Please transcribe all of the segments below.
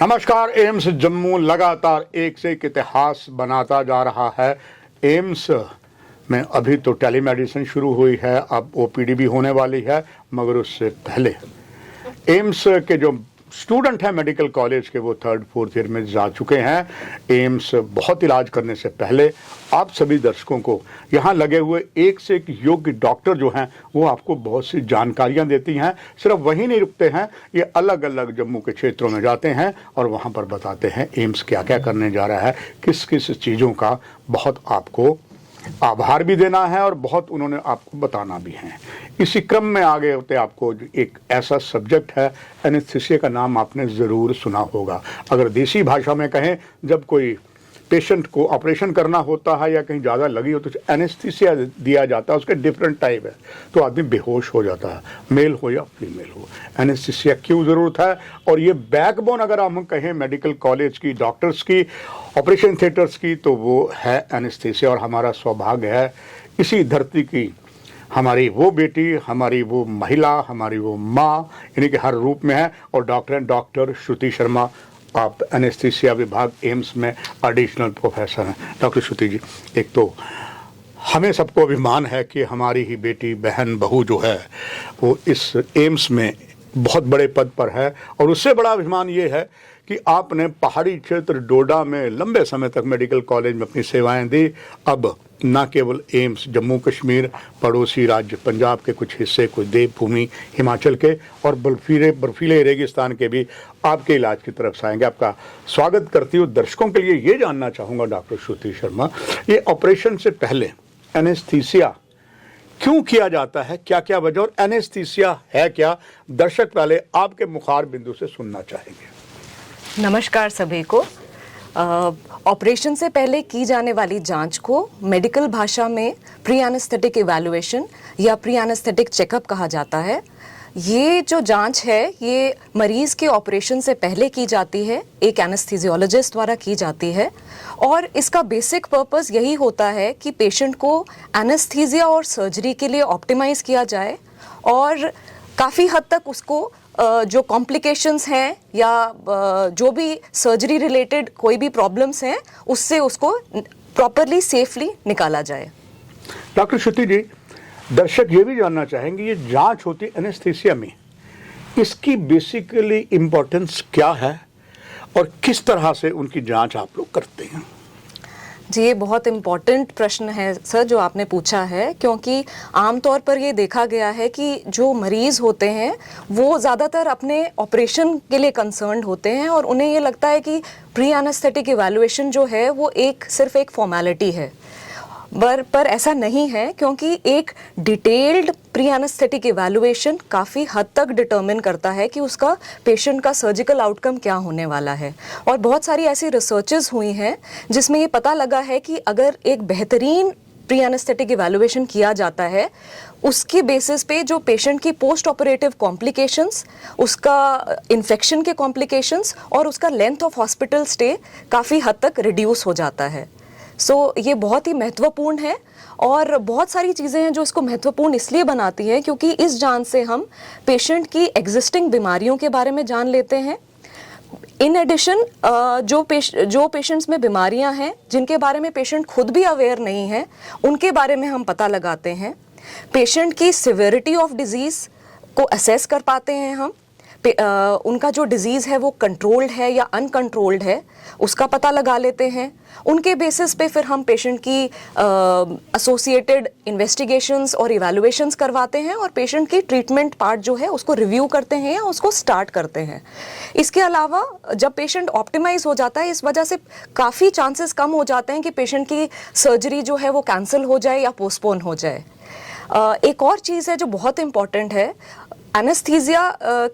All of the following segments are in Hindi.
नमस्कार। एम्स जम्मू लगातार एक से एक इतिहास बनाता जा रहा है। एम्स में अभी तो टेलीमेडिसिन शुरू हुई है, अब ओपीडी भी होने वाली है, मगर उससे पहले एम्स के जो स्टूडेंट हैं मेडिकल कॉलेज के, वो 3rd 4th ईयर में जा चुके हैं। एम्स बहुत इलाज करने से पहले आप सभी दर्शकों को यहाँ लगे हुए एक से एक योग्य डॉक्टर जो हैं वो आपको बहुत सी जानकारियाँ देती हैं। सिर्फ वहीं नहीं रुकते हैं, ये अलग अलग जम्मू के क्षेत्रों में जाते हैं और वहाँ पर बताते हैं एम्स क्या क्या करने जा रहा है, किस किस चीज़ों का बहुत आपको आभार भी देना है और बहुत उन्होंने आपको बताना भी है। इसी क्रम में आगे होते आपको एक ऐसा सब्जेक्ट है, एनेस्थीसिया का नाम आपने ज़रूर सुना होगा। अगर देसी भाषा में कहें, जब कोई पेशेंट को ऑपरेशन करना होता है या कहीं ज़्यादा लगी हो तो एनेस्थीसिया दिया जाता है। उसके डिफरेंट टाइप है, तो आदमी बेहोश हो जाता है, मेल हो या फीमेल हो। एनेस्थीसिया क्यों ज़रूरत है, और ये बैकबोन अगर हम कहें मेडिकल कॉलेज की, डॉक्टर्स की, ऑपरेशन थिएटर्स की, तो वो है एनेस्थीसिया। और हमारा सौभाग्य है इसी धरती की हमारी वो बेटी, हमारी वो महिला, हमारी वो माँ, यानी कि हर रूप में है, और डॉक्टर श्रुति शर्मा। आप एनेस्थीसिया विभाग एम्स में एडिशनल प्रोफेसर हैं। डॉक्टर श्रुति जी, एक तो हमें सबको अभिमान है कि हमारी ही बेटी, बहन, बहू जो है वो इस एम्स में बहुत बड़े पद पर है, और उससे बड़ा अभिमान ये है कि आपने पहाड़ी क्षेत्र डोडा में लंबे समय तक मेडिकल कॉलेज में अपनी सेवाएं दी। अब न केवल एम्स, जम्मू कश्मीर, पड़ोसी राज्य पंजाब के कुछ हिस्से, कोई देवभूमि हिमाचल के, और बर्फीले रेगिस्तान के भी आपके इलाज की तरफ से आएंगे। आपका स्वागत करती हूँ। दर्शकों के लिए ये जानना चाहूँगा डॉक्टर श्रुति शर्मा, ये ऑपरेशन से पहले एनेस्थीसिया क्यों किया जाता है, क्या क्या वजह, और एनेस्थीसिया है क्या, दर्शक पहले आपके मुखार बिंदु से सुनना चाहेंगे। नमस्कार सभी को। ऑपरेशन से पहले की जाने वाली जांच को मेडिकल भाषा में प्री एनेस्थेटिक इवैल्यूएशन या प्री एनेस्थेटिक चेकअप कहा जाता है। ये जो जांच है ये मरीज़ के ऑपरेशन से पहले की जाती है, एक एनेस्थीसियोलॉजिस्ट द्वारा की जाती है, और इसका बेसिक पर्पस यही होता है कि पेशेंट को एनेस्थीसिया और सर्जरी के लिए ऑप्टिमाइज़ किया जाए, और काफ़ी हद तक उसको जो कॉम्प्लिकेशंस हैं या जो भी सर्जरी रिलेटेड कोई भी प्रॉब्लम्स हैं उससे उसको प्रॉपरली सेफली निकाला जाए। डॉक्टर श्रुति जी, दर्शक ये भी जानना चाहेंगे, ये जांच होती है एनेस्थीसिया में, इसकी बेसिकली इम्पोर्टेंस क्या है और किस तरह से उनकी जांच आप लोग करते हैं? जी, ये बहुत इम्पॉर्टेंट प्रश्न है सर जो आपने पूछा है, क्योंकि आमतौर पर ये देखा गया है कि जो मरीज़ होते हैं वो ज़्यादातर अपने ऑपरेशन के लिए कंसर्न्ड होते हैं, और उन्हें ये लगता है कि प्री एनेस्थेटिक इवैल्यूएशन जो है वो सिर्फ एक फॉर्मेलिटी है। पर ऐसा नहीं है, क्योंकि एक डिटेल्ड प्री एनेस्थेटिक इवैल्यूएशन काफ़ी हद तक डिटर्मिन करता है कि उसका पेशेंट का सर्जिकल आउटकम क्या होने वाला है। और बहुत सारी ऐसी रिसर्चेस हुई हैं जिसमें ये पता लगा है कि अगर एक बेहतरीन प्री एनेस्थेटिक इवैल्यूएशन किया जाता है, उसके बेसिस पे जो पेशेंट की पोस्ट ऑपरेटिव कॉम्प्लिकेशंस, उसका इन्फेक्शन के कॉम्प्लिकेशंस और उसका लेंथ ऑफ हॉस्पिटल स्टे काफ़ी हद तक रिड्यूस हो जाता है। ये बहुत ही महत्वपूर्ण है, और बहुत सारी चीज़ें हैं जो इसको महत्वपूर्ण इसलिए बनाती हैं क्योंकि इस जांच से हम पेशेंट की एग्जिस्टिंग बीमारियों के बारे में जान लेते हैं। इन एडिशन जो पेशेंट्स में बीमारियां हैं जिनके बारे में पेशेंट खुद भी अवेयर नहीं है, उनके बारे में हम पता लगाते हैं। पेशेंट की सिवियरिटी ऑफ डिजीज़ को असेस कर पाते हैं हम। उनका जो डिजीज़ है वो कंट्रोल्ड है या अनकंट्रोल्ड है, उसका पता लगा लेते हैं। उनके बेसिस पे फिर हम पेशेंट की एसोसिएटेड इन्वेस्टिगेशंस और इवैल्यूएशंस करवाते हैं, और पेशेंट की ट्रीटमेंट पार्ट जो है उसको रिव्यू करते हैं या उसको स्टार्ट करते हैं। इसके अलावा जब पेशेंट ऑप्टिमाइज हो जाता है, इस वजह से काफ़ी चांसेस कम हो जाते हैं कि पेशेंट की सर्जरी जो है वो कैंसिल हो जाए या पोस्टपोन हो जाए। एक और चीज़ है जो बहुत इम्पॉर्टेंट है, एनेस्थीसिया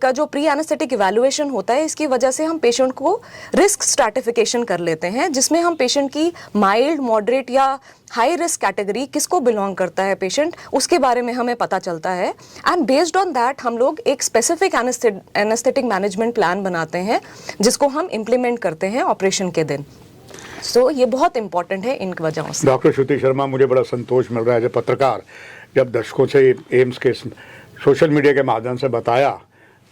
का जो प्री एनेस्थेटिक इवैल्यूएशन होता है, इसकी वजह से हम पेशेंट को रिस्क स्ट्रैटिफिकेशन कर लेते हैं, जिसमें हम पेशेंट की माइल्ड, मॉडरेट या हाई रिस्क कैटेगरी किसको बिलोंग करता है पेशेंट, उसके बारे में हमें पता चलता है। एंड बेस्ड ऑन दैट हम लोग एक स्पेसिफिक एनेस्थेटिक मैनेजमेंट प्लान बनाते हैं जिसको हम इम्प्लीमेंट करते हैं ऑपरेशन के दिन। ये बहुत इंपॉर्टेंट है इन वजहों से। डॉक्टर श्रुति शर्मा, मुझे बड़ा संतोष मिल रहा है जब पत्रकार, जब दर्शकों से एम्स के सोशल मीडिया के माध्यम से बताया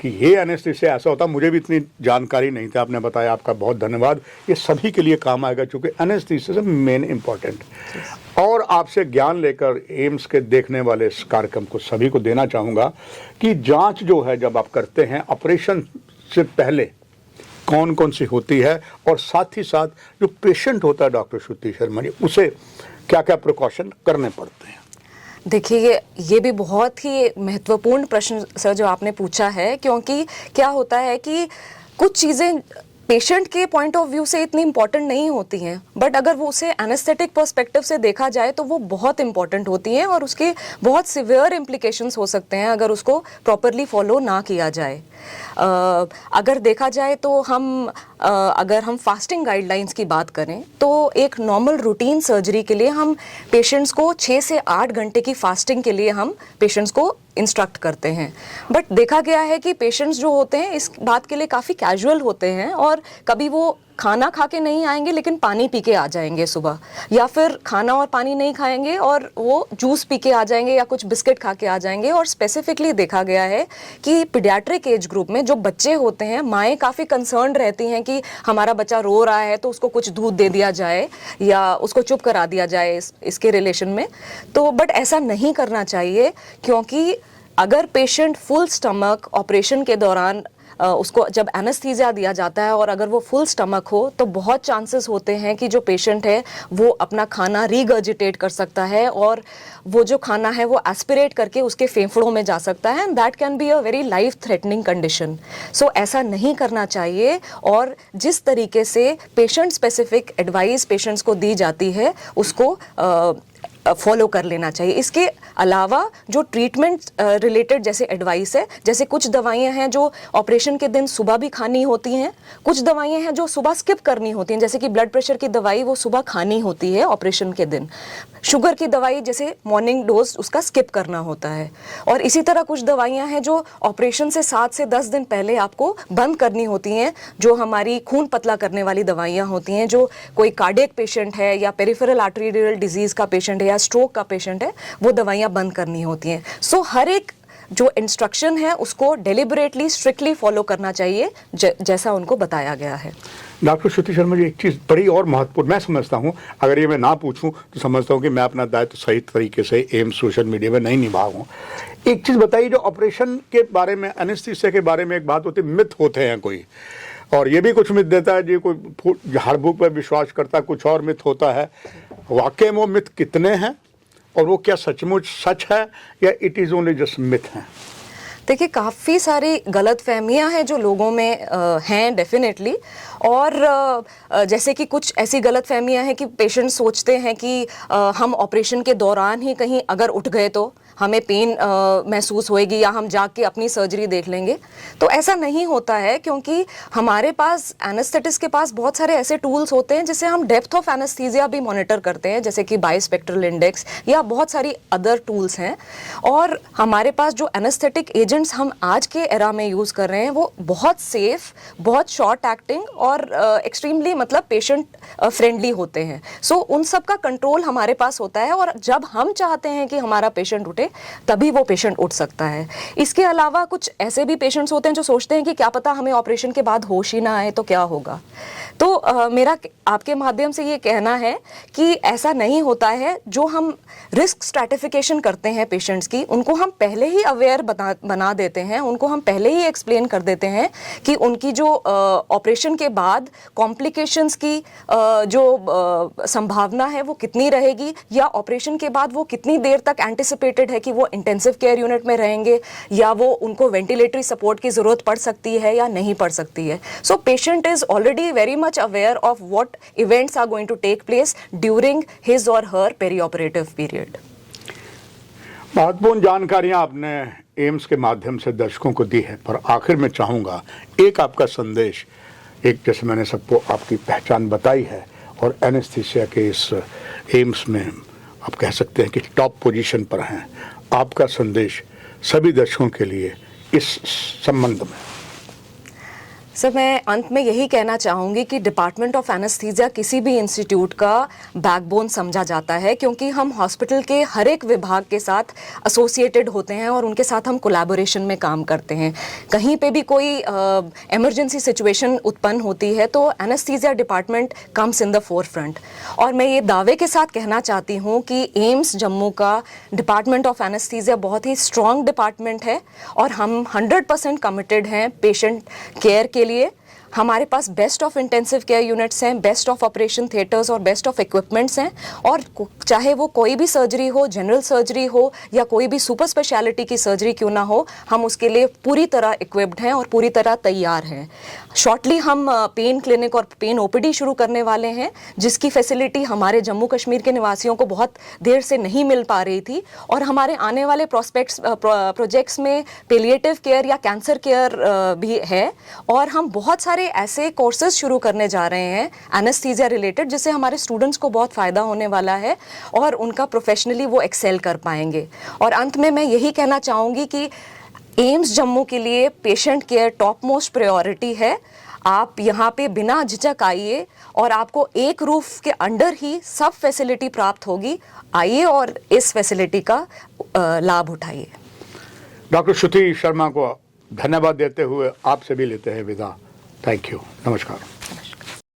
कि ये एनेस्थीसिया ऐसा होता, मुझे भी इतनी जानकारी नहीं था, आपने बताया, आपका बहुत धन्यवाद। ये सभी के लिए काम आएगा क्योंकि एनेस्थीसिया मेन इंपॉर्टेंट। और आपसे ज्ञान लेकर एम्स के देखने वाले इस कार्यक्रम को सभी को देना चाहूँगा कि जांच जो है जब आप करते हैं ऑपरेशन से पहले कौन कौन सी होती है, और साथ ही साथ जो पेशेंट होता है डॉक्टर श्रुति शर्मा जी, उसे क्या क्या प्रिकॉशन करने पड़ते हैं। देखिए ये भी बहुत ही महत्वपूर्ण प्रश्न सर जो आपने पूछा है, क्योंकि क्या होता है कि कुछ चीज़ें पेशेंट के पॉइंट ऑफ व्यू से इतनी इम्पॉर्टेंट नहीं होती हैं, बट अगर वो उसे एनेस्थेटिक पर्सपेक्टिव से देखा जाए तो वो बहुत इम्पॉर्टेंट होती हैं और उसके बहुत सिवियर इम्प्लीकेशंस हो सकते हैं अगर उसको प्रॉपरली फॉलो ना किया जाए। अगर देखा जाए तो अगर हम फास्टिंग गाइडलाइंस की बात करें तो एक नॉर्मल रूटीन सर्जरी के लिए हम पेशेंट्स को 6 से 8 घंटे की फास्टिंग के लिए हम पेशेंट्स को इंस्ट्रक्ट करते हैं। बट देखा गया है कि पेशेंट्स जो होते हैं इस बात के लिए काफ़ी कैजुअल होते हैं और कभी वो खाना खा के नहीं आएंगे लेकिन पानी पी के आ जाएंगे सुबह, या फिर खाना और पानी नहीं खाएंगे और वो जूस पी के आ जाएंगे या कुछ बिस्किट खा के आ जाएंगे। और स्पेसिफिकली देखा गया है कि पीडियाट्रिक एज ग्रुप में जो बच्चे होते हैं, माएँ काफ़ी कंसर्न रहती हैं कि हमारा बच्चा रो रहा है तो उसको कुछ दूध दे दिया जाए या उसको चुप करा दिया जाए इसके रिलेशन में। तो बट ऐसा नहीं करना चाहिए, क्योंकि अगर पेशेंट फुल स्टमक ऑपरेशन के दौरान उसको जब एनेस्थीसिया दिया जाता है और अगर वो फुल स्टमक हो तो बहुत चांसेस होते हैं कि जो पेशेंट है वो अपना खाना रीगर्जिटेट कर सकता है और वो जो खाना है वो एस्पिरेट करके उसके फेफड़ों में जा सकता है, and that can be a very life threatening condition. So ऐसा नहीं करना चाहिए और जिस तरीके से पेशेंट स्पेसिफिक एडवाइस पेशेंट्स को दी जाती है उसको फॉलो कर लेना चाहिए। इसके अलावा जो ट्रीटमेंट रिलेटेड जैसे एडवाइस है, जैसे कुछ दवाइयां हैं जो ऑपरेशन के दिन सुबह भी खानी होती हैं, कुछ दवाइयां हैं जो सुबह स्किप करनी होती हैं, जैसे कि ब्लड प्रेशर की दवाई वो सुबह खानी होती है ऑपरेशन के दिन, शुगर की दवाई जैसे मॉर्निंग डोज उसका स्किप करना होता है। और इसी तरह कुछ दवाइयां हैं जो ऑपरेशन से 7 से 10 दिन पहले आपको बंद करनी होती हैं, जो हमारी खून पतला करने वाली दवाइयां होती हैं। जो कोई कार्डियक पेशेंट है या पेरिफेरल आर्टेरियल डिजीज का पेशेंट है या स्ट्रोक का पेशेंट है, वो दवाइयां बंद करनी होती हैं। सो हर एक जो इंस्ट्रक्शन है उसको डेलिबरेटली स्ट्रिक्टली फॉलो करना चाहिए जैसा उनको बताया गया है। डॉक्टर श्रुति शर्मा जी, एक चीज़ बड़ी और महत्वपूर्ण मैं समझता हूँ, अगर ये मैं ना पूछूं तो समझता हूँ कि मैं अपना दायित्व सही तरीके से एम्स सोशल मीडिया में नहीं निभाऊँ। एक चीज़ बताइए, जो ऑपरेशन के बारे में एनेस्थीसिया के बारे में एक बात होती है, मिथ होते हैं कोई, और ये भी कुछ मिथ देता है जी, कोई झाड़ फूक पर विश्वास करता है, कुछ और मिथ होता है। वाकई में वो मिथ कितने हैं और वो क्या सचमुच सच है या it is only just myth है? देखिए काफ़ी सारी गलत फहमियाँ हैं जो लोगों में हैं डेफिनेटली। और जैसे कि कुछ ऐसी गलत फहमियाँ हैं कि पेशेंट सोचते हैं कि हम ऑपरेशन के दौरान ही कहीं अगर उठ गए तो हमें पेन महसूस होएगी या हम जाके अपनी सर्जरी देख लेंगे। तो ऐसा नहीं होता है, क्योंकि हमारे पास एनेस्थेटिस्ट के पास बहुत सारे ऐसे टूल्स होते हैं जिससे हम डेप्थ ऑफ एनेस्थीसिया भी मॉनिटर करते हैं, जैसे कि बायोस्पेक्ट्रल इंडेक्स या बहुत सारी अदर टूल्स हैं। और हमारे पास जो एनेस्थेटिक एजेंट्स हम आज के एरा में यूज़ कर रहे हैं वो बहुत सेफ, बहुत शॉर्ट एक्टिंग और एक्सट्रीमली मतलब पेशेंट फ्रेंडली होते हैं। सो उन सब का कंट्रोल हमारे पास होता है और जब हम चाहते हैं कि हमारा पेशेंट उठे तभी वो पेशेंट उठ सकता है। इसके अलावा कुछ ऐसे भी पेशेंट्स होते हैं जो सोचते हैं कि क्या पता हमें ऑपरेशन के बाद होश ही ना आए तो क्या होगा। तो मेरा आपके माध्यम से ये कहना है कि ऐसा नहीं होता है। जो हम रिस्क स्ट्रैटिफिकेशन करते हैं पेशेंट्स की, उनको हम पहले ही अवेयर बना देते हैं, उनको हम पहले ही एक्सप्लेन कर देते हैं कि उनकी जो ऑपरेशन के बाद कॉम्प्लिकेशंस की जो संभावना है वो कितनी रहेगी, या ऑपरेशन के बाद वो कितनी देर तक एंटिसिपेटेड है कि वो इंटेंसिव केयर यूनिट में रहेंगे या वो उनको वेंटिलेटरी सपोर्ट की ज़रूरत पड़ सकती है या नहीं पड़ सकती है। So patient is already very much aware of what events are going to take place during his or her perioperative period. महत्वपूर्ण जानकारियां आपने एम्स के माध्यम से दर्शकों को दी है, पर आखिर में चाहूँगा एक आपका संदेश, एक जैसे मैंने सबको आपकी पहचान बताई है और एनेस्थीसिया के इस एम्स में आप कह सकते हैं कि टॉप पोजीशन पर हैं, आपका संदेश सभी दर्शकों के लिए इस संबंध में। सर, मैं अंत में यही कहना चाहूँगी कि डिपार्टमेंट ऑफ एनेस्थीसिया किसी भी इंस्टीट्यूट का बैकबोन समझा जाता है, क्योंकि हम हॉस्पिटल के हर एक विभाग के साथ एसोसिएटेड होते हैं और उनके साथ हम कोलैबोरेशन में काम करते हैं। कहीं पे भी कोई इमरजेंसी सिचुएशन उत्पन्न होती है तो anaesthesia department comes in the forefront. और मैं ये दावे के साथ कहना चाहती हूँ कि एम्स जम्मू का डिपार्टमेंट ऑफ एनेस्थीसिया बहुत ही स्ट्रॉन्ग डिपार्टमेंट है और हम 100% कमिटेड हैं पेशेंट केयर के लिए। हमारे पास best of intensive care units हैं, बेस्ट ऑफ ऑपरेशन थिएटर्स और बेस्ट ऑफ इक्विपमेंट्स हैं। और चाहे वो कोई भी सर्जरी हो, जनरल सर्जरी हो या कोई भी सुपर स्पेशलिटी की सर्जरी क्यों ना हो, हम उसके लिए पूरी तरह इक्विप्ड हैं और पूरी तरह तैयार हैं। शॉर्टली हम पेन क्लिनिक और पेन ओपीडी शुरू करने वाले हैं, जिसकी फैसिलिटी हमारे जम्मू कश्मीर के निवासियों को बहुत देर से नहीं मिल पा रही थी। और हमारे आने वाले प्रोजेक्ट्स में पेलिएटिव केयर या कैंसर केयर भी है। और हम बहुत सारे ऐसे कोर्सेज शुरू करने जा रहे हैं एनेस्थीसिया रिलेटेड, जिससे हमारे स्टूडेंट्स को बहुत फ़ायदा होने वाला है और उनका प्रोफेशनली वो एक्सेल कर पाएंगे। और अंत में मैं यही कहना चाहूँगी कि एम्स जम्मू के लिए patient care top most priority है। आप यहाँ पे बिना झिझक आइए और आपको एक रूफ के अंडर ही सब फैसिलिटी प्राप्त होगी। आइए और इस फैसिलिटी का लाभ उठाइए। डॉक्टर श्रुति शर्मा को धन्यवाद देते हुए आपसे भी लेते हैं विदा। थैंक यू, नमस्कार।